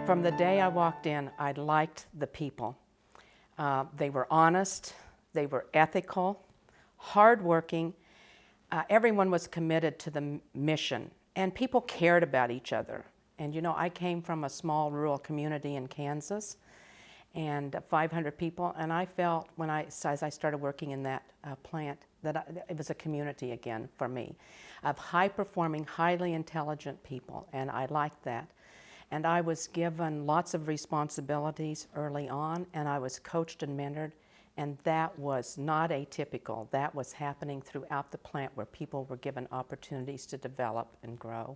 From the day I walked in, I liked the people. They were honest, they were ethical, hardworking. Everyone was committed to the mission, and people cared about each other. And you know, I came from a small rural community in Kansas, and 500 people, and I felt as I started working in that plant that it was a community again for me of high-performing, highly intelligent people, and I liked that. And I was given lots of responsibilities early on, and I was coached and mentored, and that was not atypical. That was happening throughout the plant where people were given opportunities to develop and grow.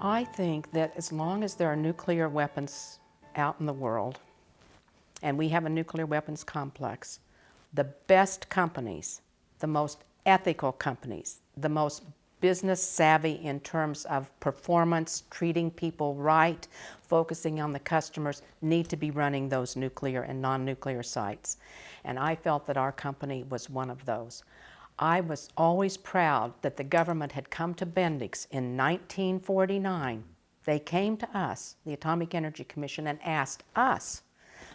I think that as long as there are nuclear weapons out in the world, and we have a nuclear weapons complex, the best companies, the most ethical companies, the most business savvy in terms of performance, treating people right, focusing on the customers, need to be running those nuclear and non-nuclear sites. And I felt that our company was one of those. I was always proud that the government had come to Bendix in 1949. They came to us, the Atomic Energy Commission, and asked us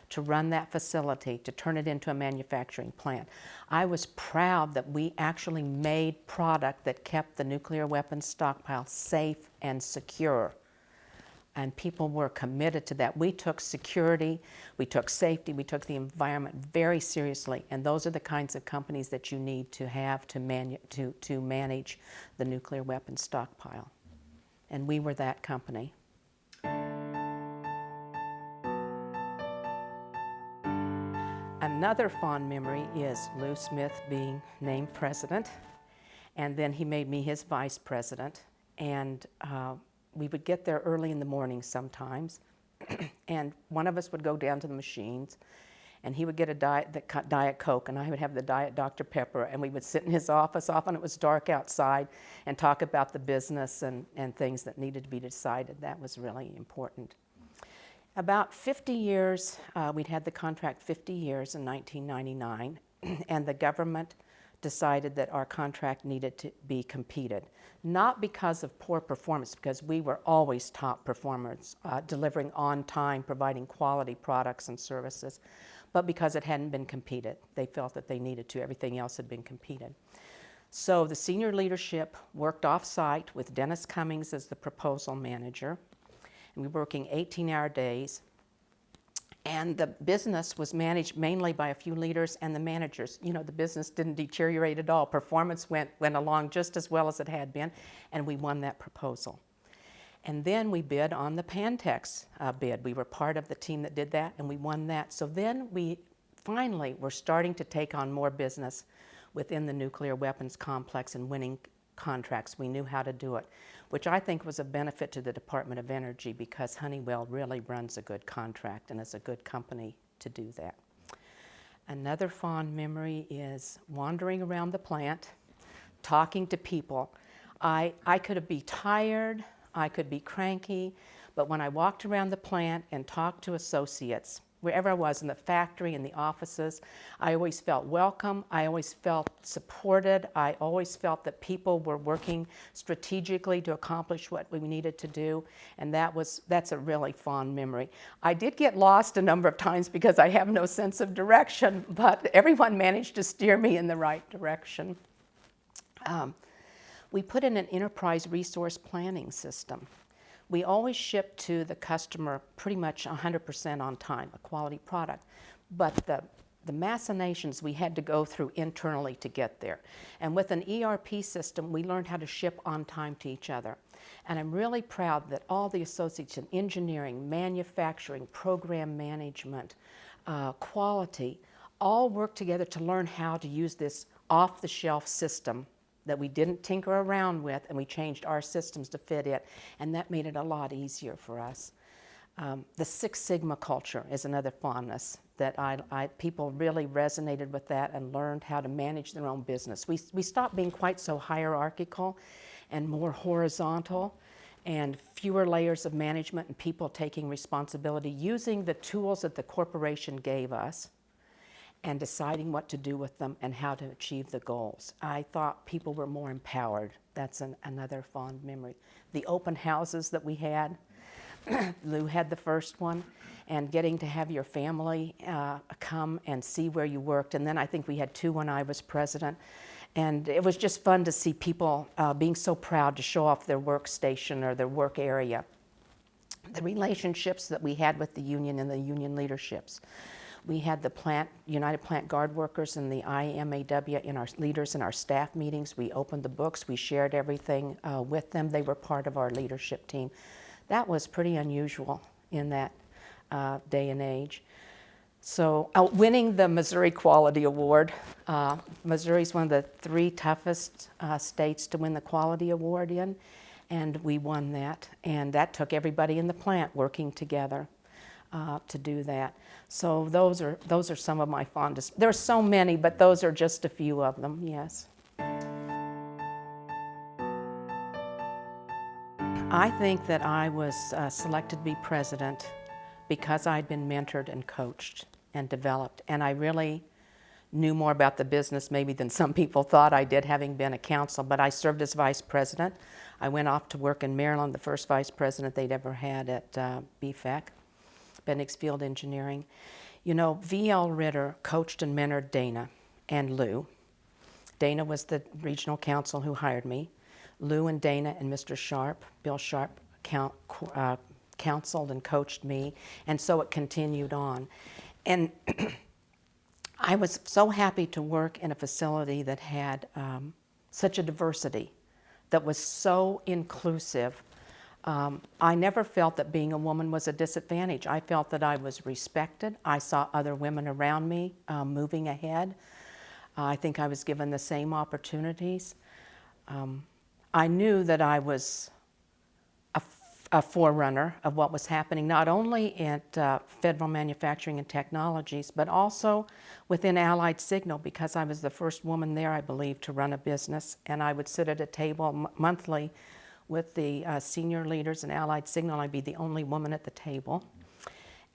to run that facility, to turn it into a manufacturing plant. I was proud that we actually made product that kept the nuclear weapons stockpile safe and secure. And people were committed to that. We took security, we took safety, we took the environment very seriously. And those are the kinds of companies that you need to have to manage the nuclear weapons stockpile. And we were that company. Another fond memory is Lou Smith being named president, and then he made me his vice president, and we would get there early in the morning sometimes, and one of us would go down to the machines, and he would get a Diet Coke, and I would have the Diet Dr. Pepper, and we would sit in his office, often it was dark outside, and talk about the business and things that needed to be decided. That was really important. About 50 years, we'd had the contract 50 years in 1999, and the government decided that our contract needed to be competed. Not because of poor performance, because we were always top performers, delivering on time, providing quality products and services, but because it hadn't been competed. They felt that they needed to. Everything else had been competed. So the senior leadership worked off-site with Dennis Cummings as the proposal manager. And we were working 18-hour days, and the business was managed mainly by a few leaders and the managers. You know, the business didn't deteriorate at all. Performance went along just as well as it had been, and we won that proposal. And then we bid on the Pantex bid. We were part of the team that did that, and we won that. So then we finally were starting to take on more business within the nuclear weapons complex and winning contracts. We knew how to do it, which I think was a benefit to the Department of Energy because Honeywell really runs a good contract and is a good company to do that. Another fond memory is wandering around the plant, talking to people. I could be tired, I could be cranky, but when I walked around the plant and talked to associates, wherever I was, in the factory, in the offices, I always felt welcome, I always felt supported, I always felt that people were working strategically to accomplish what we needed to do, and that's a really fond memory. I did get lost a number of times because I have no sense of direction, but everyone managed to steer me in the right direction. We put in an enterprise resource planning system. We always shipped to the customer pretty much 100% on time, a quality product. But the machinations we had to go through internally to get there. And with an ERP system, we learned how to ship on time to each other. And I'm really proud that all the associates in engineering, manufacturing, program management, quality, all worked together to learn how to use this off-the-shelf system that we didn't tinker around with, and we changed our systems to fit it, and that made it a lot easier for us. The Six Sigma culture is another fondness that people really resonated with that and learned how to manage their own business. We stopped being quite so hierarchical and more horizontal, and fewer layers of management and people taking responsibility, using the tools that the corporation gave us, and deciding what to do with them and how to achieve the goals. I thought people were more empowered. That's another fond memory. The open houses that we had, Lou had the first one, and getting to have your family come and see where you worked. And then I think we had 2 when I was president. And it was just fun to see people being so proud to show off their workstation or their work area. The relationships that we had with the union and the union leaderships. We had the United Plant Guard Workers and the IMAW in our leaders in our staff meetings. We opened the books, we shared everything with them. They were part of our leadership team. That was pretty unusual in that day and age. So winning the Missouri Quality Award. Missouri's one of the 3 toughest states to win the Quality Award in, and we won that. And that took everybody in the plant working together to do that. So those are some of my fondest. There's so many, but those are just a few of them, yes. I think that I was selected to be president because I'd been mentored and coached and developed, and I really knew more about the business maybe than some people thought I did, having been a counsel, but I served as vice president. I went off to work in Maryland, the first vice president they'd ever had at BFEC, Bendix Field Engineering. You know, V.L. Ritter coached and mentored Dana and Lou. Dana was the regional counsel who hired me. Lou and Dana and Mr. Sharp, Bill Sharp, counseled and coached me, and so it continued on. And I was so happy to work in a facility that had such a diversity, that was so inclusive. I never felt that being a woman was a disadvantage. I felt that I was respected. I saw other women around me moving ahead. I think I was given the same opportunities. I knew that I was a forerunner of what was happening, not only at Federal Manufacturing and Technologies, but also within Allied Signal, because I was the first woman there, I believe, to run a business. And I would sit at a table monthly with the senior leaders in Allied Signal. I'd be the only woman at the table.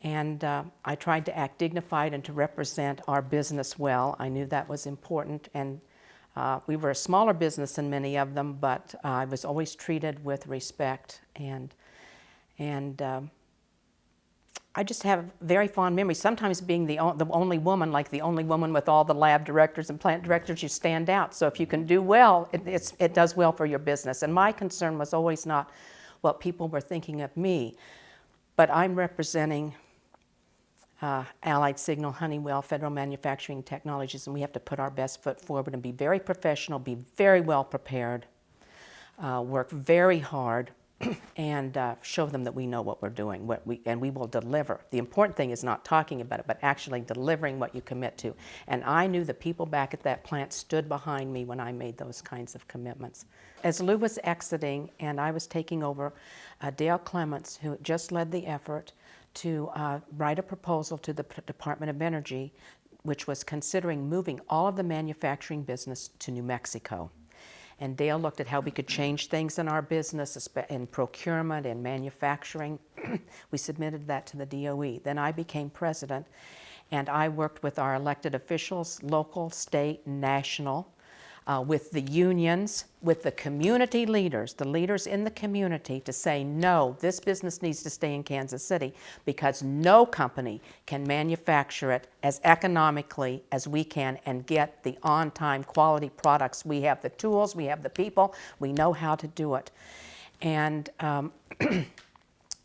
And I tried to act dignified and to represent our business well. I knew that was important. And we were a smaller business than many of them, but I was always treated with respect. And I just have very fond memories. Sometimes being the only woman, like the only woman with all the lab directors and plant directors, you stand out. So if you can do well, it does well for your business. And my concern was always not what people were thinking of me, but I'm representing Allied Signal, Honeywell, Federal Manufacturing Technologies, and we have to put our best foot forward and be very professional, be very well prepared, work very hard, and show them that we know what we're doing, and we will deliver. The important thing is not talking about it, but actually delivering what you commit to. And I knew the people back at that plant stood behind me when I made those kinds of commitments. As Lou was exiting and I was taking over, Dale Clements, who just led the effort to write a proposal to the Department of Energy, which was considering moving all of the manufacturing business to New Mexico. And Dale looked at how we could change things in our business, in procurement and manufacturing. We submitted that to the DOE. Then I became president, and I worked with our elected officials, local, state, national, with the unions, with the community leaders, the leaders in the community, to say, no, this business needs to stay in Kansas City because no company can manufacture it as economically as we can and get the on-time quality products. We have the tools, we have the people, we know how to do it. And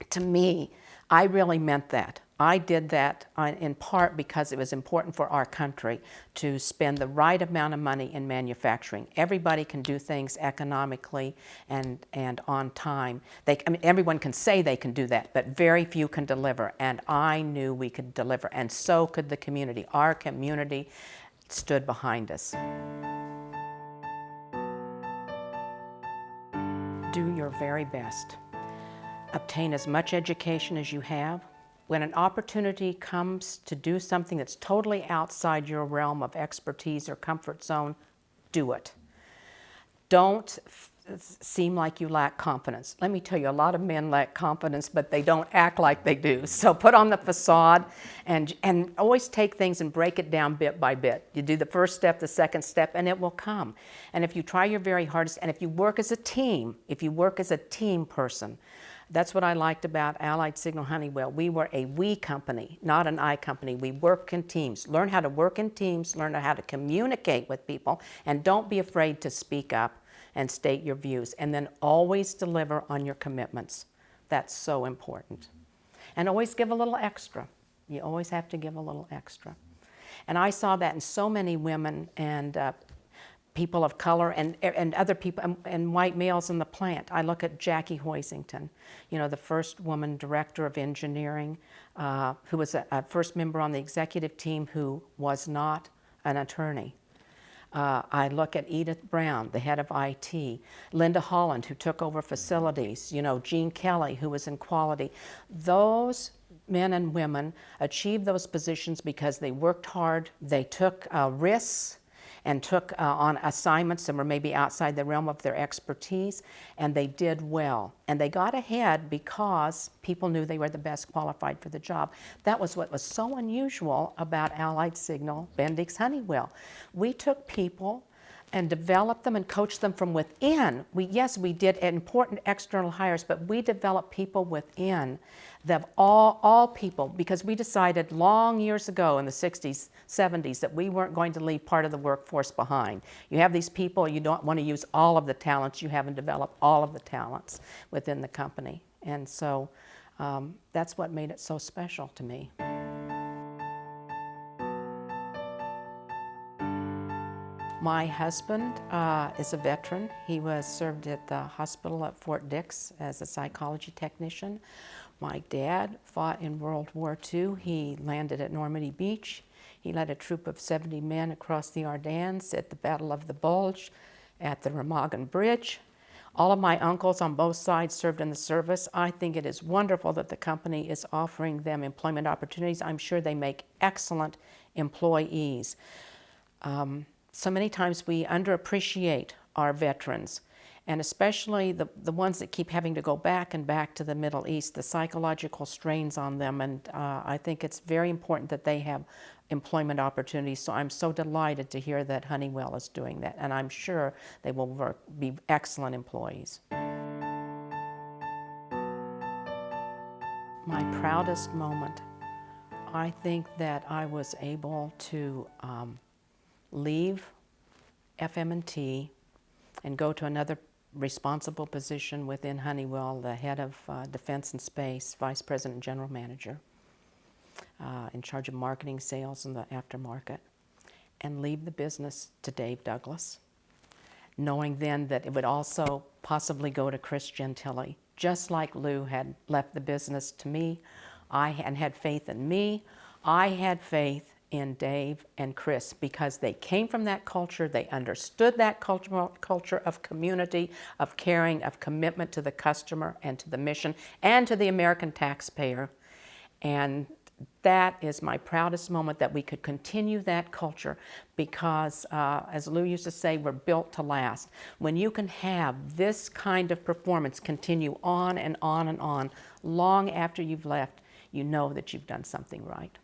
to me, I really meant that. I did that in part because it was important for our country to spend the right amount of money in manufacturing. Everybody can do things economically and on time. Everyone can say they can do that, but very few can deliver. And I knew we could deliver, and so could the community. Our community stood behind us. Do your very best. Obtain as much education as you have. When an opportunity comes to do something that's totally outside your realm of expertise or comfort zone, do it. Don't seem like you lack confidence. Let me tell you, a lot of men lack confidence, but they don't act like they do. So put on the facade and always take things and break it down bit by bit. You do the first step, the second step, and it will come. And if you try your very hardest, and if you work as a team, if you work as a team person, that's what I liked about Allied Signal Honeywell. We were a we company, not an I company. We work in teams. Learn how to work in teams, learn how to communicate with people, and don't be afraid to speak up and state your views, and then always deliver on your commitments. That's so important. And always give a little extra. You always have to give a little extra. And I saw that in so many women and people of color and other people and white males in the plant. I look at Jackie Hoisington, you know, the first woman director of engineering, who was a first member on the executive team who was not an attorney. I look at Edith Brown, the head of IT, Linda Holland, who took over facilities, you know, Gene Kelly, who was in quality. Those men and women achieved those positions because they worked hard, they took risks, and took on assignments that were maybe outside the realm of their expertise, and they did well. And they got ahead because people knew they were the best qualified for the job. That was what was so unusual about Allied Signal, Bendix, Honeywell. We took people and developed them and coached them from within. Yes, we did important external hires, but we developed people within, all people, because we decided long years ago in the 60s, 70s, that we weren't going to leave part of the workforce behind. You have these people, you don't want to use all of the talents you have and develop all of the talents within the company. And so that's what made it so special to me. My husband is a veteran. He was served at the hospital at Fort Dix as a psychology technician. My dad fought in World War II. He landed at Normandy Beach. He led a troop of 70 men across the Ardennes at the Battle of the Bulge, at the Remagen Bridge. All of my uncles on both sides served in the service. I think it is wonderful that the company is offering them employment opportunities. I'm sure they make excellent employees. So many times we underappreciate our veterans, and especially the ones that keep having to go back and back to the Middle East, the psychological strains on them, and I think it's very important that they have employment opportunities. So I'm so delighted to hear that Honeywell is doing that, and I'm sure they will be excellent employees. My proudest moment, I think that I was able to leave FM&T and go to another responsible position within Honeywell, the head of Defense and Space, Vice President and General Manager, in charge of marketing, sales, and the aftermarket, and leave the business to Dave Douglas, knowing then that it would also possibly go to Chris Gentili. Just like Lou had left the business to me, and had faith in me, I had faith in Dave and Chris, because they came from that culture, they understood that culture of community, of caring, of commitment to the customer and to the mission and to the American taxpayer. And that is my proudest moment, that we could continue that culture, because as Lou used to say, we're built to last. When you can have this kind of performance continue on and on and on, long after you've left, you know that you've done something right.